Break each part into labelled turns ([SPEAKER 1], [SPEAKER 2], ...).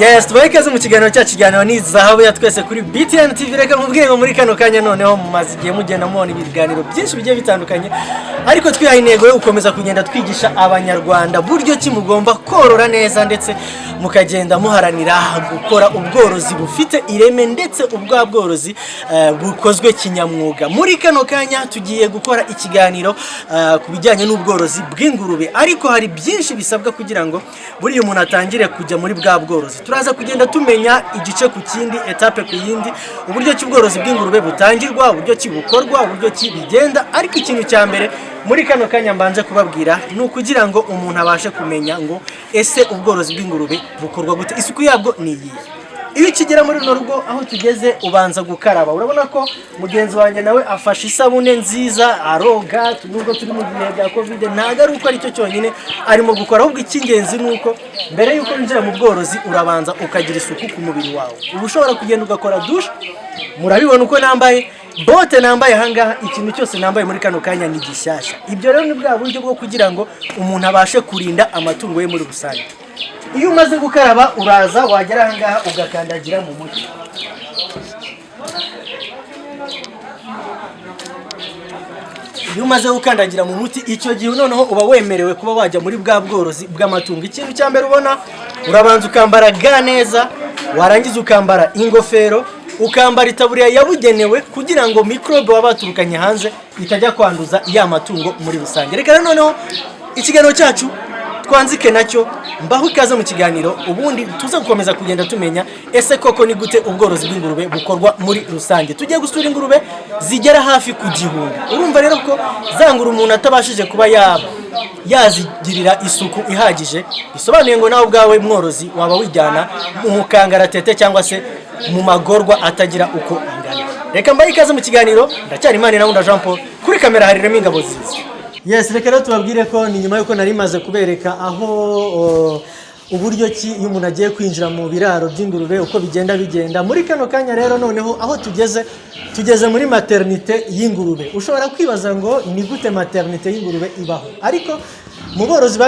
[SPEAKER 1] Yes, tubaikaze mu kiganiro cyacu ni zahabu ya twese kuri BTN TV. Reka mubwire ngo muri kano kanya noneho mumaze igihe mugenda mubona ibiganiro byinshi bigiye bitandukanye, ariko twihaye intego yo gukomeza kugenda twigisha abanyarwanda buryo ki mugomba korora neza ndetse mukagenda muharanira gukora ubworozi bufite ireme ndetse ubwa bworozi bukozwe kinyamwuga. Muri kano kanya tugiye gukora ikiganiro ku bijyanye n'ubworozi bw'ingurube, ariko hari byinshi bisabwa kugira ngo buri umuntu atangire kujya muri bwa bworozi. Turaza kugenda tumenya igice ku kindi, etape ku yindi, uburyo cy'ubworozi bw'ingurube butangirwa, uburyo kibukorwa, uburyo kibigenda. Ariko ikintu cya mbere muri kano kanya mbanje kubabwira ni ukugira ngo umuntu abashe kumenya ngo ese ubworozi bw'ingurube bukorwa gute, isuku yabwo ni iyi. Iyo ukigera muri runo rugo aho tugeze ubanza gukaraba. Urabona ko mugenzi wanjye nawe afashe isabune nziza aroga, nubwo turi mu gihe bya covid ntago ari uko ari cyo cyonyine arimo gukora, ahubwo icy'ingenzi nuko mbere yuko winjira mu bworozi urabanza ukagira isuku ku mubiri wawe. Ubu ushobora kugenda ugakora douche, murabibona uko nambaye bote, nambaye ahangaha, ikintu cyose nambaye muri kano kanya ni gishyashya. Ibyo rero ni bwa buryo bwo kugira ngo umuntu abashe kurinda amatungo ye muri rusange. Iyo umaze gukaraba uraza wagera ahangaha ugakandagira mu muti. Iyo umaze gukandagira mu muti, icyo gihe noneho uba wemerewe kuba wajya muri bwa bworozi bw'amatungo. Ikintu cya mbere ubona, urabanza ukambara ga neza, warangiza ukambara ingofero, ukambara itaburiya yabugenewe kugira ngo microbe waba baturukanye hanze itajya kwanduza ya matungo muri rusange. Reka noneho ikiganiro cyacu twanzike nacyo mbaho ikaze mu kiganiro, ubundi tuza gukomeza kugenda tumenya ese koko ni gute ubworozi bw'ingurube bukorwa muri rusange. Tugiye gusura ingurube zigera hafi ku 100. Urumva rero ko zangura umuntu atabashije kuba yazigirira isuku ihagije, bisobanuye ngo nawe ubwawe mworozi waba wijyana mu kangaratete cyangwa se mu magorwa atagira uko angana. Reka mbaho ikaze mu kiganiro, ndacyari Imana na Jean Paul, kuri kamera hari Remy Ngabo zizi. Yes, reka rero tubabwire ko ni nyuma yuko nari maze kubereka aho uburyo ki iyo umuntu agiye kwinjira mu biraro by'ingurube uko bigenda. Muri kano kanya rero noneho aho tugeze muri maternité y'ingurube. Ushobora kwibaza ngo ni gute maternité y'ingurube ibaho, ariko mu borozi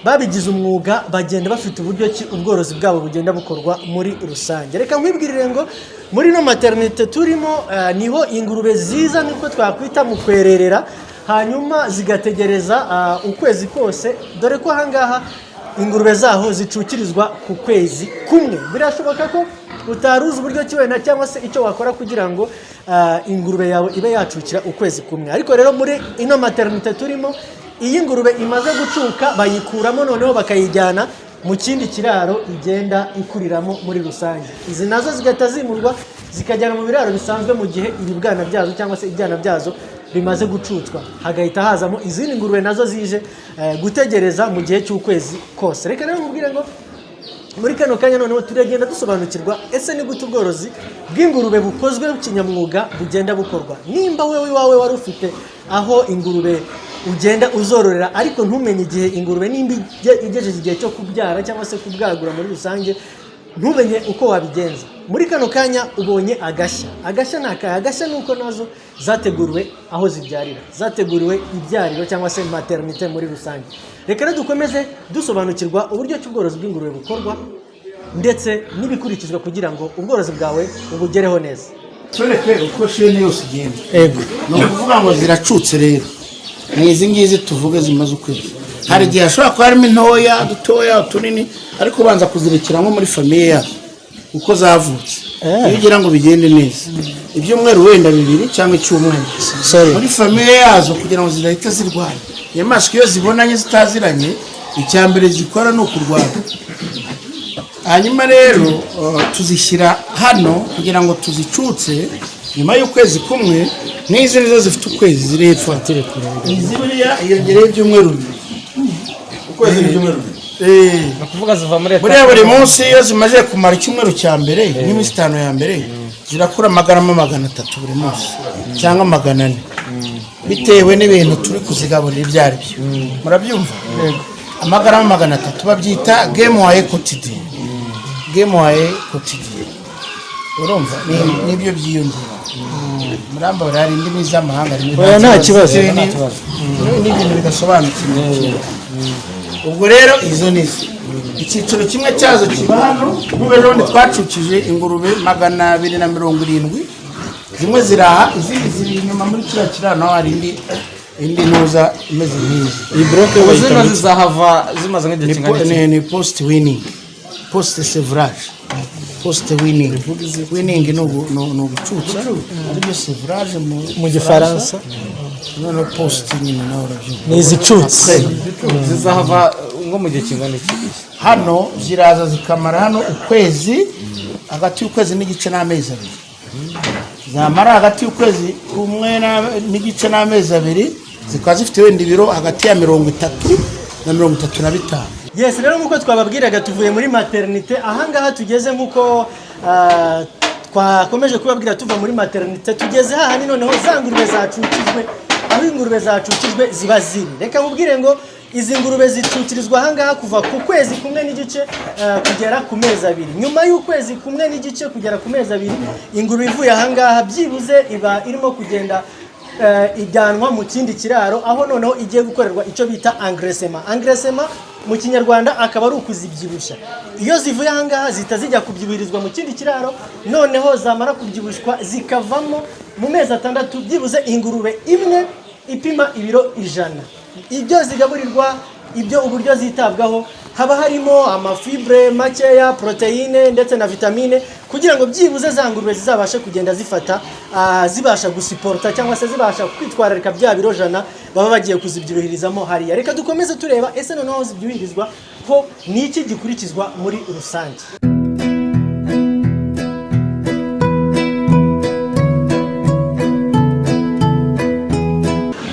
[SPEAKER 1] babigize umwuga bagenda bafite uburyo ki ubworozi bwabo bugenda bukorwa muri rusange. Reka nkwibwirire ngo muri no maternité turimo niho ingurube ziza, niko twakwita mu kwererera, hanyuma zigategereza ukwezi kose, dore ko ahangaha ingurube zaho zicukirizwa ku kwezi kumwe. Birashoboka ko utaruzi uburyo kiwena cyangwa se icyo wakora kugira ngo ingurube yawe ibe yacukira ukwezi kumwe. Ariko rero muri ino maternité turimo, iyi ngurube imaze gucuka bayikuramo noneho bakayijyana mu kindi kiraro igenda ikuriramo muri rusange. Izi nazo zigata zimurwa zikajyana mu biraro bisanzwe mu gihe ibibwana byazo cyangwa se ibyana byazo bimaze gucutswa, hagahita hazamo izindi ngurube nazo zije gutegereza mu gihe cy'ukwezi kose. Reka rero mubwire ngo muri kano kanya noneho turagenda dusobanukirwa ese ni gute ubworozi bw'ingurube bukozwe kinyamwuga bugenda bukorwa. Nimba wewe wawe wari ufite aho ingurube ugenda uzororera ariko ntumenye igihe ingurube nimba igejeje igihe cyo kubyara cyangwa se kubwagura muri rusange, ntumenye uko wabigenza, muri kano kanya ubonye agashya n'akaya. Agashya nuko nazo zateguriwe aho zibyarira, zateguriwe ibyariro cyangwa se maternité muri rusange. Reka rero dukomeze dusobanukirwa uburyo cy'ubworozi bw'ingurube bukorwa ndetse n'ibikurikizwa kugira ngo ubworozi bwawe ubugereho neza.
[SPEAKER 2] Tureke uko shene yose igenda. Ego. No kuvuga ngo ziracutse rero. Nizi ngizi tuvuge zimaze ukwezi. Hari gihe ashobora kuba harimo intoya, dutoya, utunini, ariko ubanza kuzirekiramo muri famiye yazo uko zavutse. Iyo ugira ngo bigende neza, ibyumweru wenda 2 cyangwa icyumweru muri famiye yazo kugira ngo zirahita zirwanya. Inyamaswa iyo zibonanye zitaziranye, icyambere zikora no kurwana. Hanyuma rero tuzishyira hano kugira ngo tuzicutse nyuma y'ukwezi kumwe. N'izi nizo zifite ukwezi ziri hepfo aterekura. Izi buriya iyongereye ibyumweru 2. Ukwezi n'ibyumweru 2.
[SPEAKER 1] Nakuvuga ziva muri
[SPEAKER 2] buri munsi iyo zimaze kumara icyumweru cya mbere n'iminsi 5 ya mbere zirakura amagarama 300 buri munsi cyangwa 400, bitewe n'ibintu turi kuzigaburira ibyari byo. Murabyumva? Amagarama 300 babyita game waye quotidien. Game waye quotidien. Urumva nibyo byiyongera. Muramba bari indimi z'amahanga
[SPEAKER 1] nta kibazo
[SPEAKER 2] n'ibintu bidasobanutse. Ubwo rero izo nizo icyiciro kimwe cyazo kiba hano n'ubundi twacukije ingurube 270 zimwe ziraha izindi ziri inyuma muri kiriya kiraro naho hari indi ntuza imeze nk'izi
[SPEAKER 3] iyi broke wazina zizahava zimaze nk'igihe kingana
[SPEAKER 2] ni post winning post sevrage post winning no gucuca aribyo sevrage
[SPEAKER 1] mu gifaransa
[SPEAKER 2] no post nyine naho urabyo
[SPEAKER 1] ni izicutse
[SPEAKER 3] zizahava ngo mu gihe kingana iki
[SPEAKER 2] hano ziraza zikamara hano ukwezi hagati y'ukwezi n'igice n'amezi abiri zamara hagati y'ukwezi kumwe n'igice n'amezi abiri zikaba zifite wenda ibiro hagati ya 30 na 35.
[SPEAKER 1] Yes, rero nkuko twababwiraga tuvuye muri maternité ahangaha tugeze nkuko twakomeje kubabwira tuva muri maternité tugeze hahani noneho za ngurube zacukijwe aho ingurube zacukijwe ziba ziri. Reka mubwire ngo izi ngurube zicukirizwa ahangaha kuva ku kwezi kumwe n'igice kugera ku mezi abiri. Nyuma y'ukwezi kumwe n'igice kugera ku mezi abiri ingurube ivuye ahangaha byibuze iba irimo kugenda ijyanwa mu kindi kiraro aho noneho igiye gukorerwa icyo bita engraissement mu kinyarwanda akaba ari ukuzibyibushya. Iyo zivuye ahangaha zita zijya kubyibuhirizwa mu kindi kiraro noneho zamara kubyibushwa zikavamo mu mezi 6 byibuze ingurube imwe ipima ibiro 100. Ibyo zigaburirwa ibyo uburyo zitabwaho haba harimo amafibre makeya, proteine ndetse na vitamine kugira ngo byibuze za ngurube zizabashe kugenda zifata zibasha gusiporta cyangwa se zibasha kwitwararika bya biro 100 baba bagiye kuzibyibuhirizamo hariya. Reka dukomeze tureba ese noneho zibyibuhirizwa ko niki gikurikizwa muri rusange.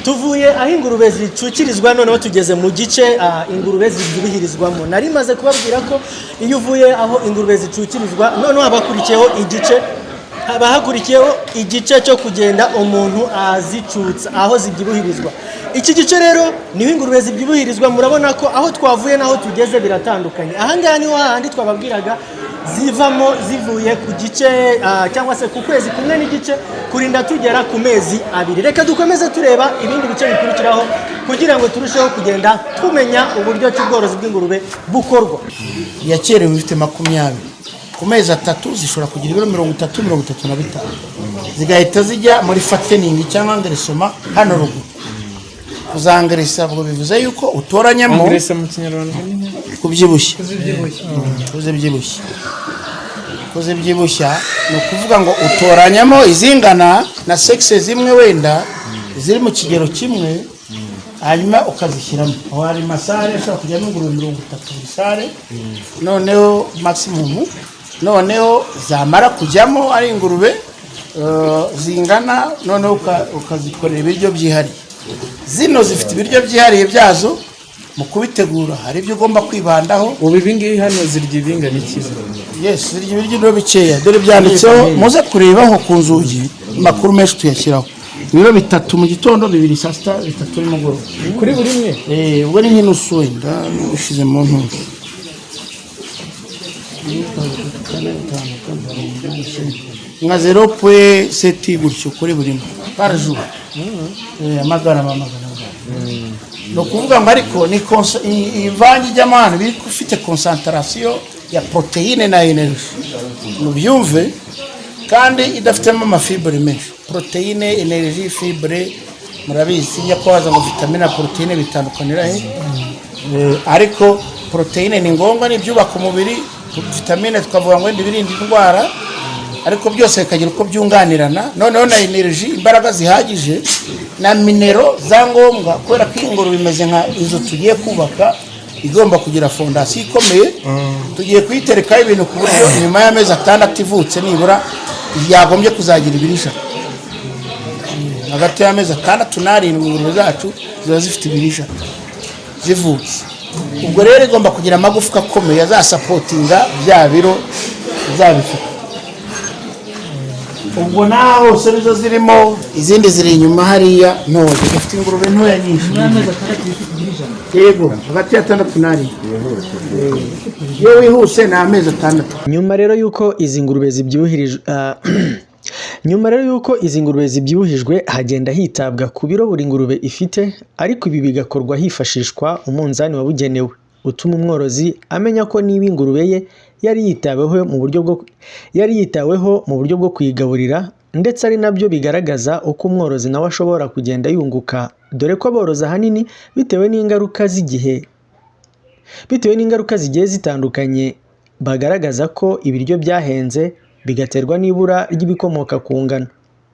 [SPEAKER 1] Tuvuye aho ingurube zicukirizwa noneho tugeze mu gice ingurube zibyibuhirizwamo. Nari maze kubabwira ko iyo uvuye aho ingurube zicukirizwa noneho habakurikiyeho igice cyo kugenda umuntu azicutsa aho zibyibuhirizwa. Iki gice rero niho ingurube zibyibuhirizwa. Murabona ko aho twavuye naho tugeze biratandukanye. Ahangaha niho handi twababwiraga zivamo zivuye ku gice cyangwa se ku kwezi kumwe n'igice kurinda tugera ku mezi abiri. Reka dukomeze tureba ibindi bice bikurikiraho kugira ngo turusheho kugenda tumenya uburyo cy'ubworozi bw'ingurube bukorwa.
[SPEAKER 2] Yakerewe ifite 20 ku mezi 3 zishobora kugira ibiro 30-35 zigahita zijya muri fattening cyangwa engraissement hano ruguru. Kuzangresa bwo bivuze yuko utoranyamo
[SPEAKER 3] engraissement mu kinyarwanda
[SPEAKER 2] kubyibushya no kuvuga ngo utoranyamo izingana na sexe zimwe wenda ziri mu kigero kimwe hanyuma ukazishyiramo. Aho hari masare ashobora kujyamo ingurube 30 sare noneho maximum noneho zamara kujyamo ari ingurube zingana noneho ukazikorera ibiryo byihariye. Zino zifite ibiryo byihariye byazo mu kubitegura hari ibyo ugomba kwibandaho.
[SPEAKER 3] ubu ibingibi hano zirya ibingana iki?
[SPEAKER 2] Yes, zirya ibiryo no bikeya dore byanditseho muze kurebaho ku nzugi makuru menshi tuyashyiraho. Ibiro 3 mu gitondo 2 saa sita 3 nimugoroba
[SPEAKER 3] kuri buri imwe
[SPEAKER 2] ubwo ni nk'inusu wenda ushize mu ntuzi nka 0.7 gutyo kuri buri imwe par jour amagana no kuvuga ngo ariko ni ivangi ry'amana bifite concentration ya proteine na energy mubyumve kandi idafitemo amafibre menshi. Proteine, energy, fibre murabizi yakwaza ngo vitamine na proteine bitandukanira he ariko proteine ni ngombwa ni byubaka umubiri, vitamine tukavuga ngo ndibirinda indwara ariko byose bikagira uko byunganirana. Noneho na energy imbaraga zihagije na minero za ngombwa kubera ko ingoro bimeze nka inzu tugiye kubaka igomba kugira fondation ikomeye. Tugiye kuyiterekaho ibintu ku buryo nyuma y'amezi 6 ivutse nibura yagombye kuzagira ibirisha hagati y'amezi 6 na 7 ingurube zacu ziba zifite ibirisha zivutse. Ubwo rero igomba kugira amagufwa akomeye azasapotinga bya biro zabifite. Ubwo naho hose nizo zirimo izindi ziri inyuma hariya ntoya zifite ingurube ntoya nyinshi n'amezi 6 zifite ibirisha. Yego hagati ya 6 na 7 iyo wihuse na amezi 6.
[SPEAKER 1] Nyuma rero yuko izi ngurube zibyibuhijwe hagenda hitabwa ku biro buri ngurube ifite ariko ibi bigakorwa hifashishwa umunzani wabugenewe. utuma umworozi amenya ko niba ingurube ye yari yitaweho mu buryo bwo kuyigaburira, ndetse ari nabyo bigaragaza uko umworozi nawe ashobora kugenda yunguka, dore ko aborozi ahanini bitewe n'ingaruka zigiye zitandukanye bagaragaza ko ibiryo byahenze bigaterwa n'ibura ry'ibikomoka ku ngano.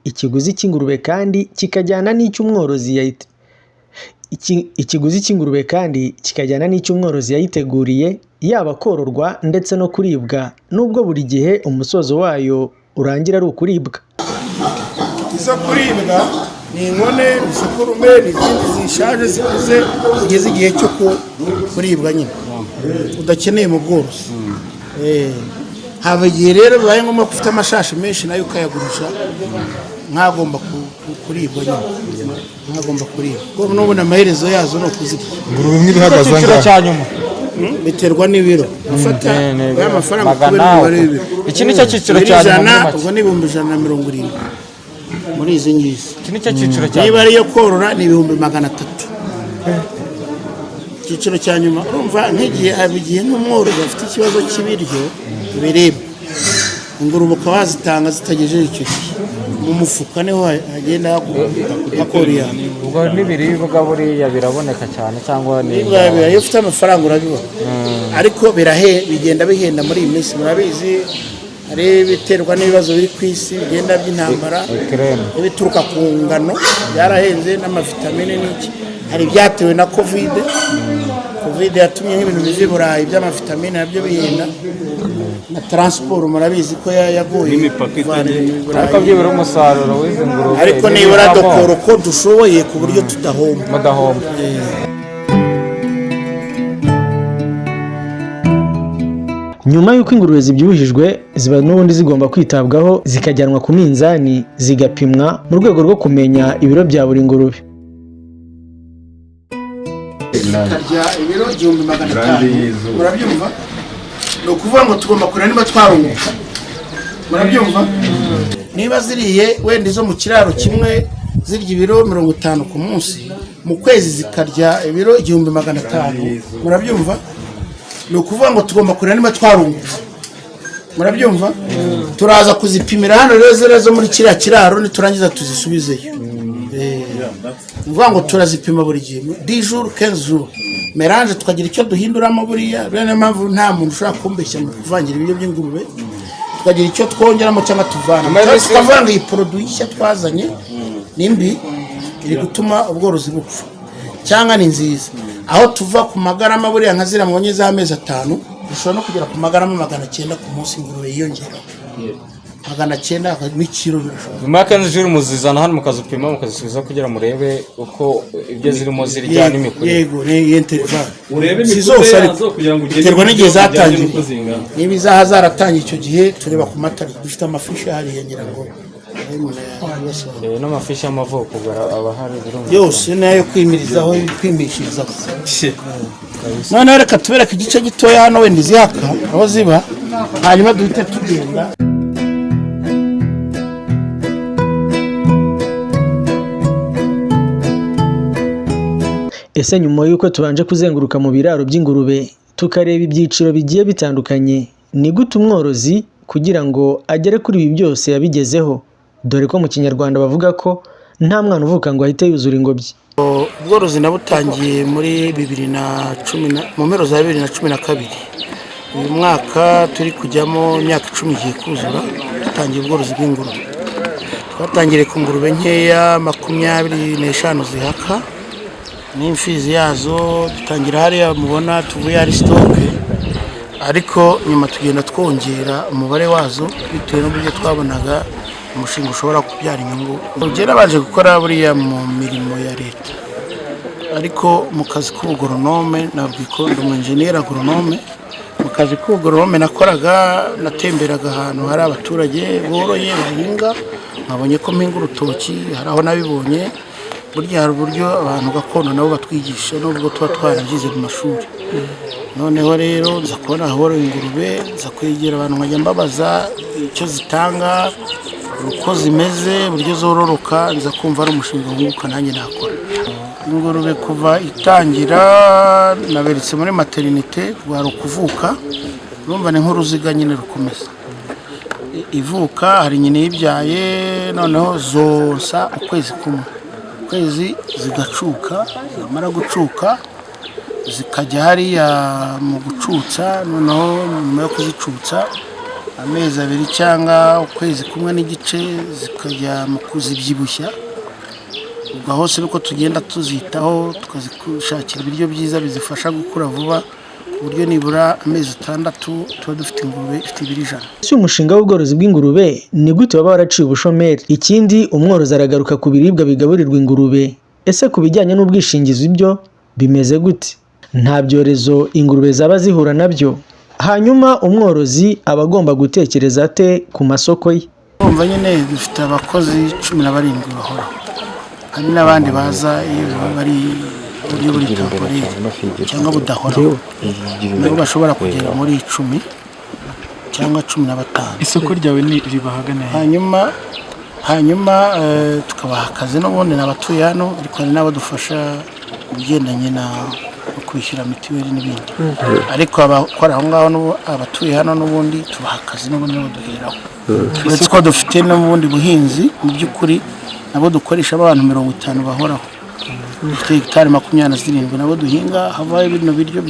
[SPEAKER 1] Ikiguzi cy'ingurube kandi kikajyana n'icyo umworozi yayiteguriye, yaba kororwa ndetse no kuribwa, nubwo buri gihe umusozo wayo urangira ari ukuribwa.
[SPEAKER 2] Izo kuribwa ni inkone, isekurume, n'izindi zishaje zikuze zigeze igihe cyo kuribwa nyine udakeneye mu bworozi. Haba igihe rero bibaye ngombwa ko ufite amashashi menshi nayo ukayagurisha, nkagomba kuribwa nyine, nkagomba kuribwa kuko n'ubona amaherezo yazo no kuzirya.
[SPEAKER 3] Ingurube imwe ihagaze ngaho cyanyuma
[SPEAKER 2] biterwa n'ibiro ufata ya mafaranga kubera umubare w'ibiro.
[SPEAKER 3] Iki ni cyo cyiciro cya nyuma,
[SPEAKER 2] ubwo ni 170 muri izi ngizi.
[SPEAKER 3] Iki ni cyo cyiciro cya
[SPEAKER 2] niba ariyo korora ni 300. Icyiciro cya nyuma urumva nk'igihe abigiye n'umworozi afite ikibazo cy'ibiryo biribwa, ingurube ukaba wazitanga zitagejeje icyo gihe mu mufuka, niho hagenda hakoriya.
[SPEAKER 3] ubwo n'ibiribwa buriya biraboneka cyane cyangwa
[SPEAKER 2] iyo ufite amafaranga urabibona, ariko bigenda bihenda muri iyi minsi. Murabizi hari biterwa n'ibibazo biri ku isi bigenda by'intambara, bituruka ku ngano byarahenze, n'amavitamine n'iki. Hari byatewe na covid yatumye nk'ibintu biva i Burayi by'amavitamine nabyo bihenda, na transport murabizi ko yagoye
[SPEAKER 3] ariko byibura umusaruro w'izi ngurube,
[SPEAKER 2] ariko nibura dukora uko dushoboye ku buryo tudahomba.
[SPEAKER 1] Nyuma y'uko ingurube zibyibuhijwe, ziba n'ubundi zigomba kwitabwaho, zikajyanwa ku minzani zigapimwa mu rwego rwo kumenya ibiro bya buri ngurube.
[SPEAKER 2] Karya ibiro 1500. Murabyumva? No kuvuga ngo tugomba kureba niba twarunguka. Murabyumva? Niba ziriye wenda izo mu kiraro kimwe zirya ibiro 50 ku munsi, mu kwezi zikarya ibiro 1500. Murabyumva? No kuvuga ngo tugomba kureba niba twarunguka. Murabyumva? Turaza kuzipimira hano rero zo muri kiriya kiraro, niturangiza tuzisubizeyo. Mvuga ngo turazipima buri gihe 10 jours 15 jours, melange tukagira icyo duhinduramo buriya. Rero mpamvu nta muntu ushaka kumbeshya mu kuvangira ibiryo by'ingurube, tukagira icyo twongeramo cyangwa tuvana. Tukavanga iyi produit nshya twazanye nimbi iri gutuma ubworozi bupfa cyangwa ni nziza. Aho tuva ku magarama buriya nkazira mwonye za amezi 5, dushobora no kugera ku magarama 900 ku munsi ingurube yiyongera. 900 n'ikiro.
[SPEAKER 3] Nyuma y'akanzu juru muzizana hano mukazupima mukazisubiza kugira murebe uko ibyo zirimo zirya n'imikurire.
[SPEAKER 2] Yego, ni interval. Urebe imikurire yazo kugira ngo ugende n'igihe zatangiye. Niba izaha zaratangiye icyo gihe tureba ku matara, dufite amafishi hariya ngira ngo
[SPEAKER 3] n'amafishi y'amavuko abahari
[SPEAKER 2] yose nayo kwimirizaho kwimishirizaho. None reka tubereke igice gitoya hano wenda izihaka aho ziba, hanyuma duhite tugenda.
[SPEAKER 1] Ese nyuma y'uko tubanje kuzenguruka mu biraro by'ingurube tukareba ibyiciro bigiye bitandukanye, ni gute umworozi kugira ngo agere kuri ibi byose yabigezeho? Dore ko mu Kinyarwanda bavuga ko nta mwana uvuka ngo ahite yuzura ingobyi.
[SPEAKER 2] Ubworozi nabutangiye muri 2010, mu mpera za 2012. Uyu mwaka turi kujyamo imyaka 10 igiye kuzura dutangiye ubworozi bw'ingurube. Twatangiriye ku ngurube nkeya 25 zihaka n'imfizi yazo, dutangira hariya mubona tuvuye ari stock, ariko nyuma tugenda twongera umubare wazo bitewe n'uburyo twabonaga umushinga ushobora kubyara inyungu. Ugera baje gukora buriya mu mirimo ya leta, ariko mu kazi k'ubugoronome nabwiko ndi engineer agronome. Mu kazi k'ubugoronome nakoraga, natemberaga ahantu hari abaturage boroye bahinga, nkabonye ko mpinga urutoki, hari aho nabibonye. Burya hari uburyo abantu gakondo nabo batwigisha nubwo tuba twaragize mu mashuri. Noneho rero nza kubona aho ingurube, nza kwegera abantu nkajya mbabaza icyo zitanga, uko zimeze, uburyo zororoka, nza kumva ari umushinga wunguka nanjye nakora. ingurube kuva itangira naberetse muri materinite rwari ukuvuka urumva ni nk'uruziga nyine rukomeza ivuka hari nyine yibyaye noneho zonsa ukwezi kumwe ukwezi zigacuka zamara gucuka zikajya hariya mu gucutsa noneho nyuma yo kuzicutsa amezi 2 cyangwa ukwezi kumwe n'igice zikajya mu kuzibyibushya ubwo hose nuko tugenda tuzitaho tukazishakira ibiryo byiza bizifasha gukura vuba ku buryo nibura amezi 6 tuba dufite ingurube ifite ibiri 100.
[SPEAKER 1] Si umushinga w'ubworozi bw'ingurube ni gute baba baraciye ubushomeri? Ikindi umworozi aragaruka ku biribwa bigaburirwa ingurube. Ese ku bijyanye n'ubwishingizi byo bimeze gute? Nta byorezo ingurube zaba zihura nabyo? Hanyuma umworozi aba agomba gutekereza ate ku masoko ye?
[SPEAKER 2] Umva nyine dufite abakozi 17 bahoraho hari n'abandi baza iyo bari buri temporary cyangwa budahoraho nabo bashobora kugera muri 10 cyangwa 15.
[SPEAKER 4] Isoko ryawe ni ribahagana
[SPEAKER 2] hanyuma tukabaha akazi n'ubundi n'abatuye hano ariko hari n'abadufasha bigendanye na kwishyura mitiweli n'ibindi ariko abakora aho ngaho abatuye hano n'ubundi tubaha akazi n'ubundi nabo duheraho uretse ko dufite n'ubundi buhinzi mu by'ukuri nabo dukoresha abantu 50 bahoraho dufite hegitari 27 nabo duhinga havaho ibintu biryo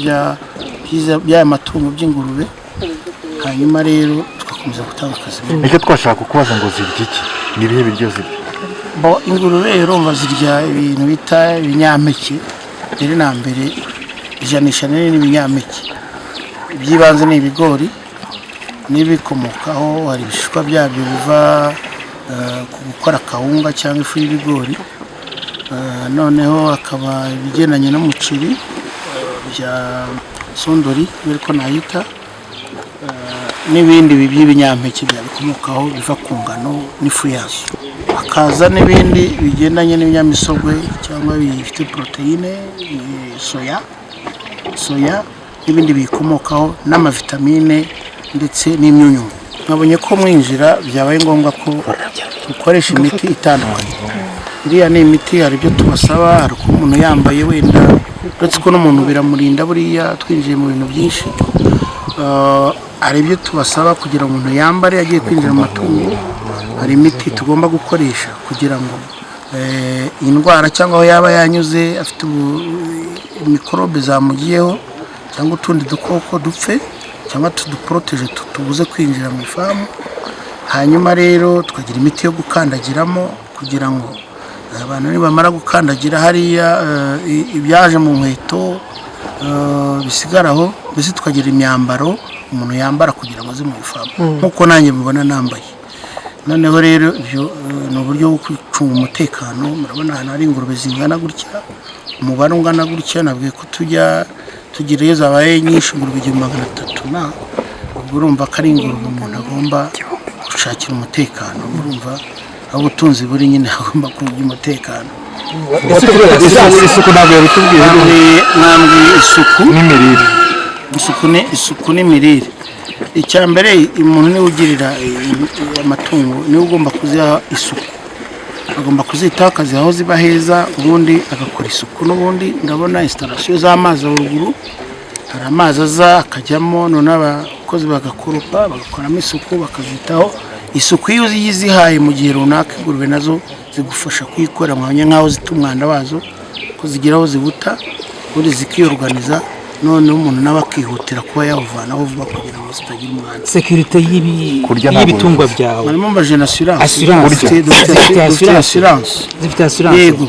[SPEAKER 2] bya matungo by'ingurube hanyuma rero tugakomeza gutanga akazi.
[SPEAKER 5] Nicyo twashaka kukubaza ngo zirya iki nibihe biryo zirya?
[SPEAKER 2] Bo ingurube urumva zirya ibintu bita ibinyampeke mbere na mbere ijanisha n'ibinyampeke byibanze ni ibigori n'ibikomokaho hari ibishishwa byabyo biva ku gukora kawunga cyangwa ifu y'ibigori noneho akaba ibigendanye n'umuceri bya sondori biriko nayita n'ibindi by'ibinyampeke byabikomokaho biva ku ngano n'ifu yazo akaza n'ibindi bigendanye n'ibinyamisogwe cyangwa bifite proteine soya n'ibindi bikomokaho n'amavitamine ndetse n'imyunyu. Nabonye ko mwinjira byabaye ngombwa ko dukoresha imiti itandukanye. Iriya ni imiti hari ibyo tubasaba hari ko umuntu yambaye wenda uretse ko n'umuntu biramurinda buriya twinjiye mu bintu byinshi hari ibyo tubasaba kugira ngo umuntu yambare agiye kwinjira mu matungo hari imiti tugomba gukoresha kugira ngo indwara cyangwa aho yaba yanyuze afite mikorobe zamugiyeho cyangwa utundi dukoko dupfe cyangwa tuduproteje tubuze kwinjira mu ifamu hanyuma rero tukagira imiti yo gukandagiramo kugira ngo abantu nibamara gukandagira hariya ibyaje mu nkweto bisigaraho mbese tukagira imyambaro umuntu yambara kugira ngo aze mu ifamu nkuko nanjye mubona nambaye. Noneho rero ibyo ni uburyo bwo gucunga umutekano. Murabona hano hari ingurube zingana gutya umubare ungana gutya nabwiye ko tugira iyo zabaye nyinshi ingurube 300 na urumva ko ari ingurube umuntu agomba gushakira umutekano urumva aho ubutunzi buri nyine agomba kugira umutekano.
[SPEAKER 5] Isuku ntabwo yabitubwiye
[SPEAKER 2] mwambwiye isuku
[SPEAKER 5] n'imirire
[SPEAKER 2] isuku n'imirire icyambere umuntu ni ugirira amatungo ni ugomba kuziha isuku agomba kuzitaho akazi aho ziba heza ubundi agakora isuku n'ubundi ndabona installation z'amazi uruguru hari amazi aza akajyamo none abakozi bagakoropa bagakoramo isuku bakazitaho isuku iyo uziyizihaye mu gihe runaka ingurube nazo zigufasha kuyikora mwanya nkaho zita umwanda wazo ko zigiraho zibuta ubundi zikiyorganiza none umuntu nawe akihutira kuba yawuvanaho vuba kugira ngo zitagira umwanda.
[SPEAKER 4] Security y'ibitungwa byawe
[SPEAKER 2] harimo amajana
[SPEAKER 4] assurance yego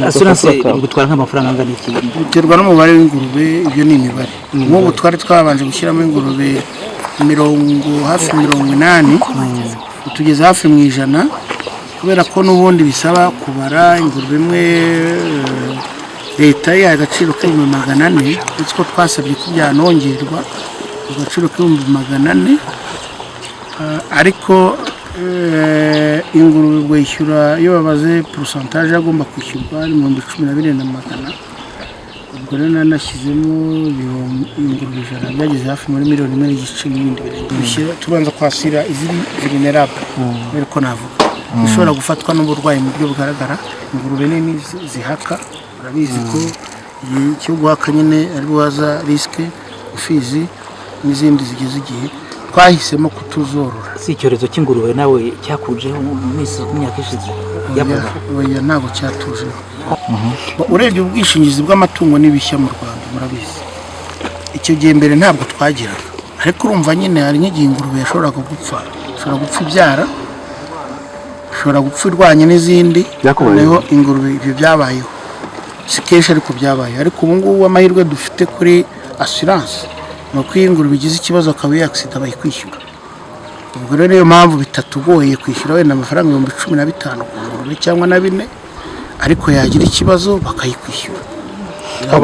[SPEAKER 4] assurance gutwara nk'amafaranga angana iki
[SPEAKER 2] biterwa n'umubare w'ingurube ibyo ni imibare nk'ubu twari twabanje gushyiramo ingurube hafi 80 tugeze hafi mu 100 kubera ko n'ubundi bisaba kubara ingurube imwe leta yaha agaciro k'400 ndetse ko twasabye ko byanongerwa agaciro k'400 ariko ingurube bwishyura iyo babaze pourcentage agomba kwishyurwa ni 12,200 ubwo rero nanashyizemo ingurube 100 byageze hafi muri miliyoni 1 n'igice n'ibindi birenga tubanza kwasira iziri vulnerable ariko navuga ishobora gufatwa n'uburwayi mu buryo bugaragara ingurube nini zihaka turabizi ko igihe cyo guhaka nyine ari buhaza risike ufizi n'izindi zigeze igihe twahisemo kutuzorora.
[SPEAKER 4] Si icyorezo cy'ingurube nawe cyakujeho mu myaka ishize?
[SPEAKER 2] Oya ntabwo cyatujeho. Urebye ubwishingizi bw'amatungo n'ibishya mu Rwanda murabizi icyo gihe mbere ntabwo twagiraga, ariko urumva nyine hari nk'igihe ingurube yashoboraga gupfa, ishobora gupfa ibyara, ishobora gupfa irwanye n'izindi. Noneho ingurube ibyo byabayeho si kenshi ariko byabaye, ariko ubu ngubu amahirwe dufite kuri assurance ni uko iyo ingurube igize ikibazo akaba yagisida bayikwishyura. Ubwo rero niyo mpamvu bitatugoye kwishyura wenda amafaranga 15,000 ku ngurube cyangwa na 4, ariko yagira ikibazo bakayikwishyura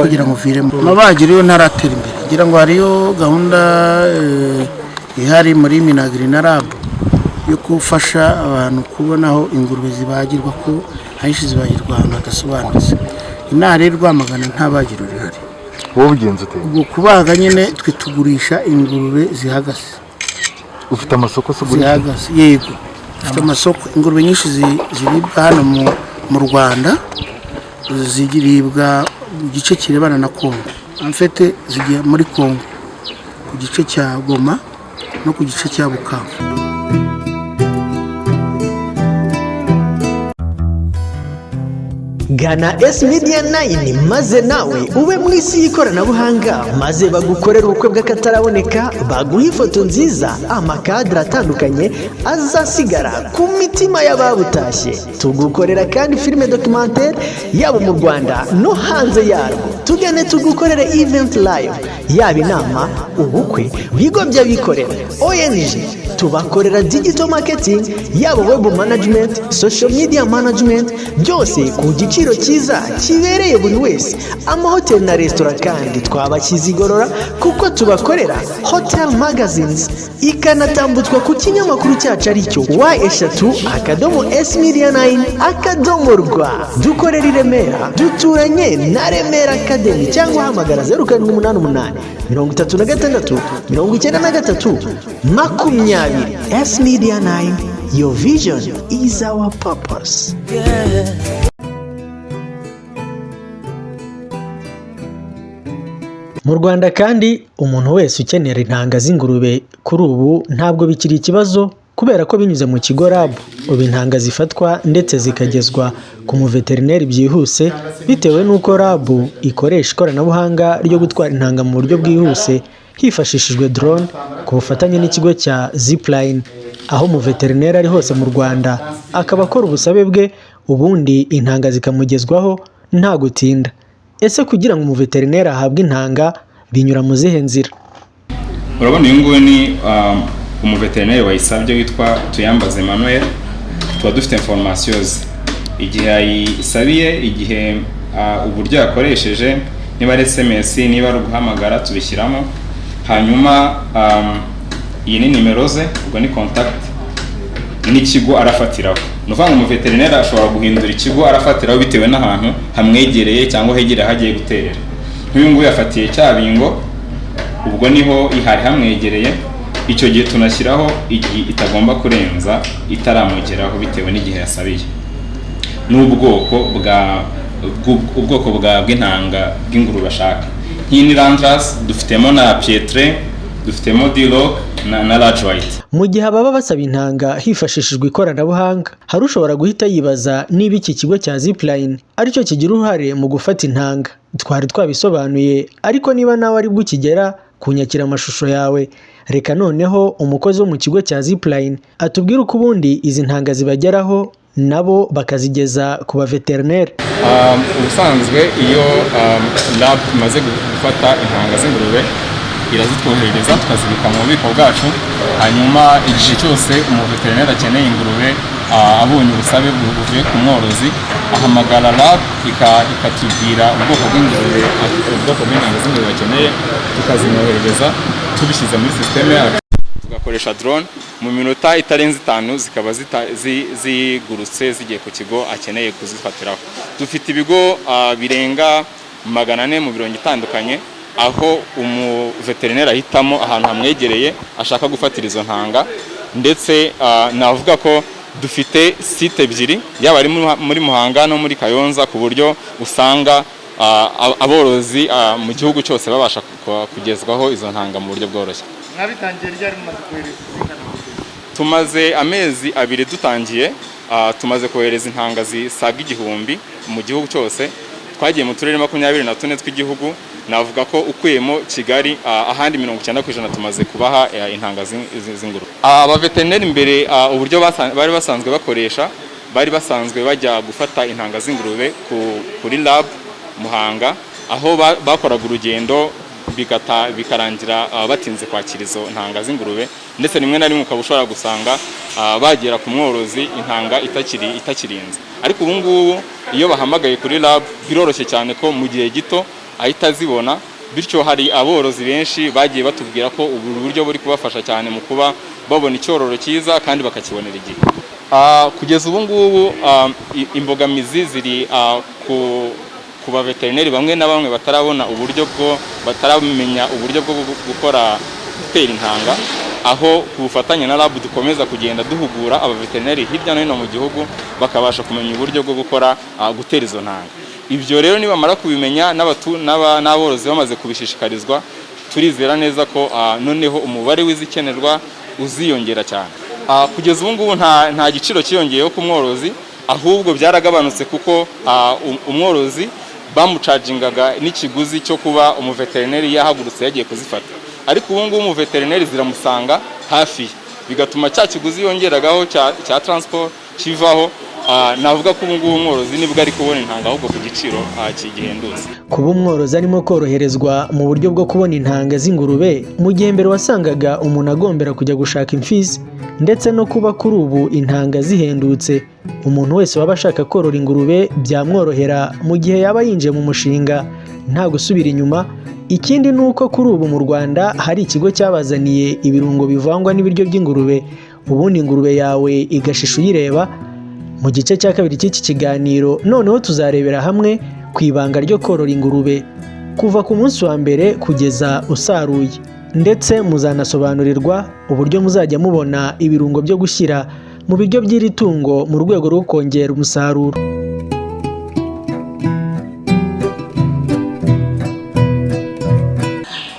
[SPEAKER 2] kugira ngo viremo. Amabagiro yo ntaratera imbere, ngira ngo hariyo gahunda ihari muri Minagri na RAB yo gufasha abantu kubona aho ingurube zibagirwa, ko ahishi zibagirwa ahantu hadasobanutse. Inaha rero Rwamagana nta bagiro rihari.
[SPEAKER 5] Wowe ugenze ute?
[SPEAKER 2] Ubwo kubaga nyine twe tugurisha ingurube zihagaze.
[SPEAKER 5] Ufite amasoko
[SPEAKER 2] zihagaze? Yego, ufite amasoko. Ingurube nyinshi ziribwa hano mu Rwanda, ziribwa mu gice kirebana na Kongo. Amfete zigiye muri Kongo ku gice cya Goma no ku gice cya Bukavu.
[SPEAKER 1] Gana S-Media 9 maze nawe ube mu isi y'ikoranabuhanga, maze bagukorera ubukwe bw'akataraboneka, baguha ifoto nziza, amakadre atandukanye azasigara ku mitima y'ababutashye. Tugukorera kandi filime documentaire yaba mu Rwanda no hanze yarwo. Tugane tugukorere event live, yaba inama, ubukwe, bigo by'abikorera, ONG. Tubakorera digital marketing, yaba web management, social media management, byose ku giciro cyiza kibereye buri wese. Amahoteli na restaurant kandi twabakizigorora kuko tubakorera hotel magazines, ikanatambutswa ku kinyamakuru cyacu aricyo y3.s-media9.rw. Dukorera i Remera, duturanye na Remera Academy, cyangwa hamagara 0788 36 93 20. S-Media 9, your vision is our purpose. Mu Rwanda kandi umuntu wese ukenera intanga z'ingurube kuri ubu ntabwo bikiri ikibazo, kubera ko binyuze mu kigo RAB ubu intanga zifatwa ndetse zikagezwa ku muveterineri byihuse, bitewe n'uko RAB ikoresha ikoranabuhanga ryo gutwara intanga mu buryo bwihuse hifashishijwe drone ku bufatanye n'ikigo cya Zipline, aho umuveterineri ari hose mu Rwanda akaba akora ubusabe bwe, ubundi intanga zikamugezwaho nta gutinda. Ese kugira ngo umuveterineri ahabwe intanga binyura mu zihe nzira?
[SPEAKER 6] Urabona uyu nguyu ni umuveterineri wayisabye witwa Tuyambaze Emmanuel. Tuba dufite information igihe yayisabiye, igihe uburyo yakoresheje, niba ari SMS, niba ari guhamagara tubishyiramo. Hanyuma iyi ni nimero ze, ubwo ni contact n'ikigo arafatiraho. Nuvanga umuveterineri ashobora guhindura ikigo arafatiraho bitewe n'ahantu hamwegereye cyangwa hegereye hagiye guterera. Nk'uyu nguyu yafatiye Cyabingo, ubwo niho ihari hamwegereye. Icyo gihe tunashyiraho igihe itagomba kurenza itaramugeraho bitewe n'igihe yasabiye, n'ubwoko bw'intanga bw'ingurube ashaka. Nk'iyi ni Landras, dufitemo na Pietre, dufitemo Dilo na Large White.
[SPEAKER 1] Mu gihe ababa basaba intanga hifashishijwe ikoranabuhanga, hari ushobora guhita yibaza niba iki kigo cya Zipline aricyo kigira uruhare mu gufata intanga. Twari twabisobanuye, ariko niba nawe ari bwo ukigera kunyakira amashusho yawe, reka noneho umukozi wo mu kigo cya Zipline atubwire uko ubundi izi ntanga zibageraho nabo bakazigeza ku baveterineri.
[SPEAKER 6] Ubusanzwe iyo RAB imaze gufata intanga z'ingurube irazitwohereza tukazibika mu bubiko bwacu, hanyuma igihe cyose umuveterineri akeneye ingurube abonye ubusabe buvuye ku mworozi ahamagara RAB ikatubwira ubwoko bw'ingurube, ubwoko bw'intanga z'ingurube bakeneye, tukazimwoherereza tubishyize muri systeme yacu. Tugakoresha drone mu minota itarenze 5 zikaba zigurutse zigiye ku kigo akeneye kuzifatiraho. Dufite ibigo birenga 400 mu birongo itandukanye, aho umuveterineri ahitamo ahantu hamwegereye ashaka gufatira izo ntanga, ndetse navuga ko dufite site ebyiri yaba ari muri Muhanga no muri Kayonza ku buryo usanga aborozi mu gihugu cyose babasha kugezwaho izo ntanga mu buryo bworoshye.
[SPEAKER 2] Mwabitangiye ryari mumaze kohereza?
[SPEAKER 6] Tumaze amezi 2 dutangiye, tumaze kohereza intanga zisaga 1000 mu gihugu cyose. Twagiye mu turere 24 tw'igihugu, navuga ko ukuyemo Kigali ahandi 90% tumaze kubaha intanga z'ingurube. Abaveterineri imbere uburyo bari basanzwe bakoresha, bari basanzwe bajya gufata intanga z'ingurube kuri lab Muhanga, aho bakoraga urugendo bikarangira batinze kwakira izo ntanga z'ingurube, ndetse rimwe na rimwe ukaba ushobora gusanga bagera ku mworozi intanga itakirinze. Ariko ubu ngubu iyo bahamagaye kuri lab biroroshye cyane ko mu gihe gito ahita zibona, bityo hari aborozi benshi bagiye batubwira ko ubu buryo buri kubafasha cyane mu kuba babona icyororo cyiza kandi bakakibonera igihe. Kugeza ubu ngubu imbogamizi ziri ku baveterineri bamwe na bamwe bataramenya uburyo bwo gukora gutera intanga, aho ku bufatanye na lab dukomeza kugenda duhugura abaveterineri hirya no hino mu gihugu bakabasha kumenya uburyo bwo gukora gutera izo ntanga. Ibyo rero nibamara kubimenya n'aborozi bamaze kubishishikarizwa, turizera neza ko noneho umubare w'izikenerwa uziyongera cyane. Kugeza ubu ngubu nta giciro cyiyongeyeho ku mworozi, ahubwo byaragabanutse kuko umworozi bamucagingaga n'ikiguzi cyo kuba umuveterineri yahagurutse yagiye kuzifata, ariko ubu ngubu umuveterineri ziramusanga hafi, bigatuma cya kiguzi yongeragaho cya transport kivaho. Navuga ko ubu ngubu umworozi nibwo ari kubona intanga ahubwo ku giciro kigihendutse.
[SPEAKER 1] Kuba umworozi arimo koroherezwa mu buryo bwo kubona intanga z'ingurube, mu gihe mbere wasangaga umuntu agombera kujya gushaka imfizi, ndetse no kuba kuri ubu intanga zihendutse, umuntu wese waba ashaka korora ingurube byamworohera mu gihe yaba yinjiye mu mushinga nta gusubira inyuma. Ikindi ni uko kuri ubu mu Rwanda hari ikigo cyabazaniye ibirungo bivangwa n'ibiryo by'ingurube, ubundi ingurube yawe igashisha uyireba. Mu gice cya kabiri cy'iki kiganiro noneho tuzarebera hamwe ku ibanga ryo korora ingurube kuva ku munsi wa mbere kugeza usaruye, ndetse muzanasobanurirwa uburyo muzajya mubona ibirungo byo gushyira mu biryo by'iri tungo mu rwego rwo kongera umusaruro.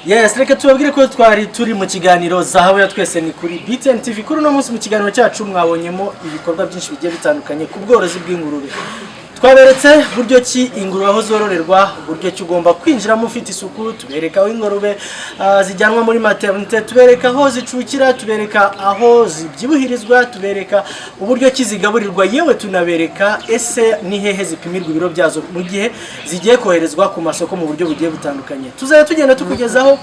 [SPEAKER 1] Yes, reka tubabwire ko twari turi mu kiganiro Zahabu ya twese ni kuri BTN TV. Kuri no munsi mu kiganiro cyacu mwabonyemo ibikorwa byinshi bigiye bitandukanye ku bworozi bw'ingurube. Twaberetse buryo ki ingurube aho zororerwa, buryo ki ugomba kwinjiramo ufite isuku, tubereka aho ingurube zijyanwa muri maternité, tubereka aho zicukira, tubereka aho zibyibuhirizwa, tubereka uburyo ki zigaburirwa, yewe tunabereka ese ni hehe zipimirwa ibiro byazo mu gihe zigiye koherezwa ku masoko mu buryo bugiye butandukanye. Tuzajya tugenda tukugezaho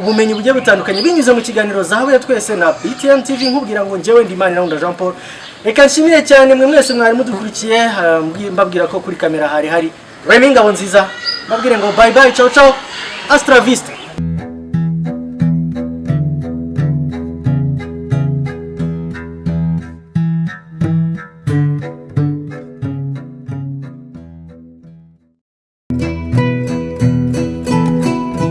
[SPEAKER 1] ubumenyi bugiye butandukanye binyuze mu kiganiro Zahabu ya twese na BTN TV. Nkubwira ngo njyewe ndi Manirarunda Jean Paul. Reka nshimire cyane mwe mwese mwari mudukurikiye, mbabwira ko kuri kamera hari Remy Ngabonziza. Mbabwire ngo bye bye, ciao ciao, astra vista.